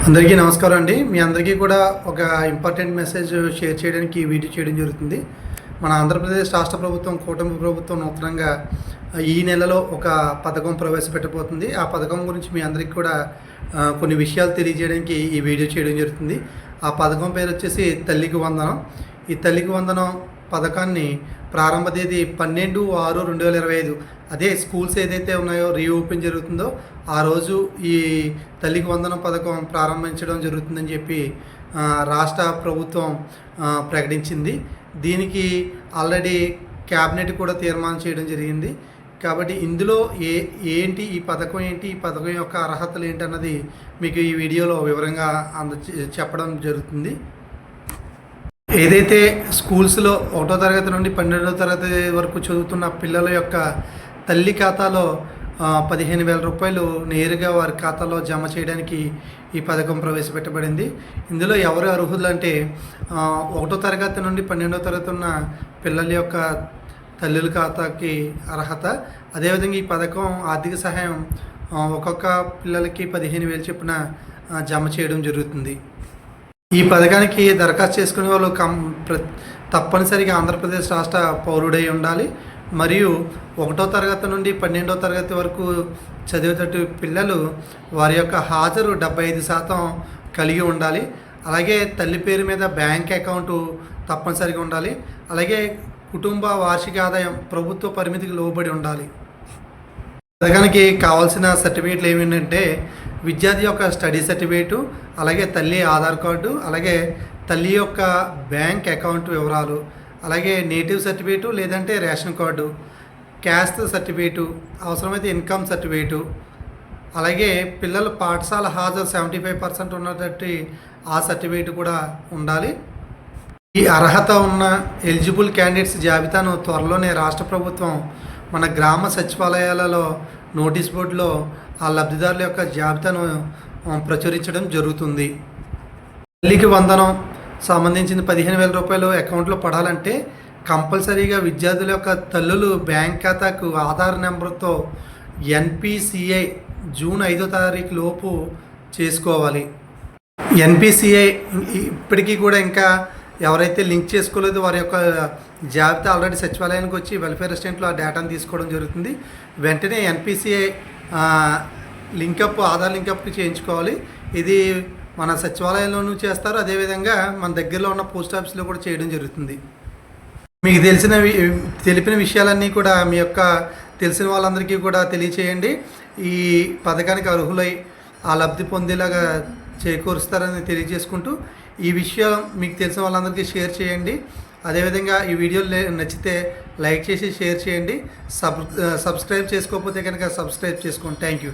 అందరికీ నమస్కారం అండి. మీ అందరికీ కూడా ఒక ఇంపార్టెంట్ మెసేజ్ షేర్ చేయడానికి ఈ వీడియో చేయడం జరుగుతుంది. మన ఆంధ్రప్రదేశ్ రాష్ట్ర ప్రభుత్వం, కూటమి ప్రభుత్వం నూతనంగా ఈ నెలలో ఒక పథకం ప్రవేశపెట్టబోతుంది. ఆ పథకం గురించి మీ అందరికీ కూడా కొన్ని విషయాలు తెలియజేయడానికి ఈ వీడియో చేయడం జరుగుతుంది. ఆ పథకం పేరు వచ్చేసి తల్లికి వందనం. ఈ తల్లికి వందనం పథకాన్ని ప్రారంభ తేదీ 12/6/2025 అదే స్కూల్స్ ఏదైతే ఉన్నాయో రీఓపెన్ జరుగుతుందో ఆ రోజు ఈ తల్లికి వందనం పథకం ప్రారంభించడం జరుగుతుందని చెప్పి రాష్ట్ర ప్రభుత్వం ప్రకటించింది. దీనికి ఆల్రెడీ క్యాబినెట్ కూడా తీర్మానం చేయడం జరిగింది. కాబట్టి ఇందులో ఏంటి ఈ పథకం ఈ పథకం యొక్క అర్హతలు ఏంటన్నది మీకు ఈ వీడియోలో వివరంగా చెప్పడం జరుగుతుంది. ఏదైతే స్కూల్స్లో 1వ తరగతి నుండి 12వ తరగతి వరకు చదువుతున్న పిల్లల యొక్క తల్లి ఖాతాలో 15,000 రూపాయలు నేరుగా వారి ఖాతాలో జమ చేయడానికి ఈ పథకం ప్రవేశపెట్టబడింది. ఇందులో ఎవరు అర్హులు అంటే 1వ తరగతి నుండి 12వ తరగతి ఉన్న పిల్లల యొక్క తల్లుల ఖాతాకి అర్హత. అదేవిధంగా ఈ పథకం ఆర్థిక సహాయం ఒక్కొక్క పిల్లలకి 15,000 చొప్పున జమ చేయడం జరుగుతుంది. ఈ పథకానికి దరఖాస్తు చేసుకునే వాళ్ళు తప్పనిసరిగా ఆంధ్రప్రదేశ్ రాష్ట్ర పౌరుడై ఉండాలి. మరియు 1వ తరగతి నుండి 12వ తరగతి వరకు చదివేటట్టు పిల్లలు వారి యొక్క హాజరు 75% కలిగి ఉండాలి. అలాగే తల్లి పేరు మీద బ్యాంక్ అకౌంటు తప్పనిసరిగా ఉండాలి. అలాగే కుటుంబ వార్షిక ఆదాయం ప్రభుత్వ పరిమితికి లోబడి ఉండాలి. పథకానికి కావాల్సిన సర్టిఫికేట్లు ఏమిటంటే విద్యార్థి యొక్క స్టడీ సర్టిఫికేటు, అలాగే తల్లి ఆధార్ కార్డు, అలాగే తల్లి యొక్క బ్యాంక్ అకౌంట్ వివరాలు, అలాగే నేటివ్ సర్టిఫికేటు లేదంటే రేషన్ కార్డు, క్యాస్ట్ సర్టిఫికేటు, అవసరమైతే ఇన్కమ్ సర్టిఫికేటు, అలాగే పిల్లల పాఠశాల హాజరు 75% ఉన్నటువంటి ఆ సర్టిఫికేట్ కూడా ఉండాలి. ఈ అర్హత ఉన్న ఎలిజిబుల్ క్యాండిడేట్స్ జాబితాను త్వరలోనే రాష్ట్ర ప్రభుత్వం మన గ్రామ సచివాలయాలలో నోటీస్ బోర్డులో ఆ లబ్ధిదారుల యొక్క జాబితాను ప్రచురించడం జరుగుతుంది. తల్లికి వందనం సంబంధించిన 15,000 రూపాయలు అకౌంట్లో పడాలంటే కంపల్సరీగా విద్యార్థుల యొక్క తల్లులు బ్యాంక్ ఖాతాకు ఆధార్ నెంబర్తో NPCI జూన్ 5వ తారీఖు లోపు చేసుకోవాలి. NPCI ఇప్పటికీ కూడా ఇంకా ఎవరైతే లింక్ చేసుకోలేదో వారి యొక్క జాబితా ఆల్రెడీ సచివాలయానికి వచ్చి వెల్ఫేర్ అసిస్టెంట్లో ఆ డేటాను తీసుకోవడం జరుగుతుంది. వెంటనే NPCI లింకప్ ఆధార్ లింకప్కి చేయించుకోవాలి. ఇది మన సచివాలయంలోనూ చేస్తారు, అదేవిధంగా మన దగ్గరలో ఉన్న పోస్ట్ ఆఫీస్లో కూడా చేయడం జరుగుతుంది. మీకు తెలిపిన విషయాలన్నీ కూడా మీ యొక్క తెలిసిన వాళ్ళందరికీ కూడా తెలియచేయండి. ఈ పథకానికి అర్హులై ఆ లబ్ధి పొందేలాగా చేకూరుస్తారని తెలియజేసుకుంటూ ఈ విషయం మీకు తెలిసిన వాళ్ళందరికీ షేర్ చేయండి. అదేవిధంగా ఈ వీడియో నచ్చితే లైక్ చేసి షేర్ చేయండి. సబ్స్క్రైబ్ చేసుకోకపోతే కనుక సబ్స్క్రైబ్ చేసుకోండి. Thank you.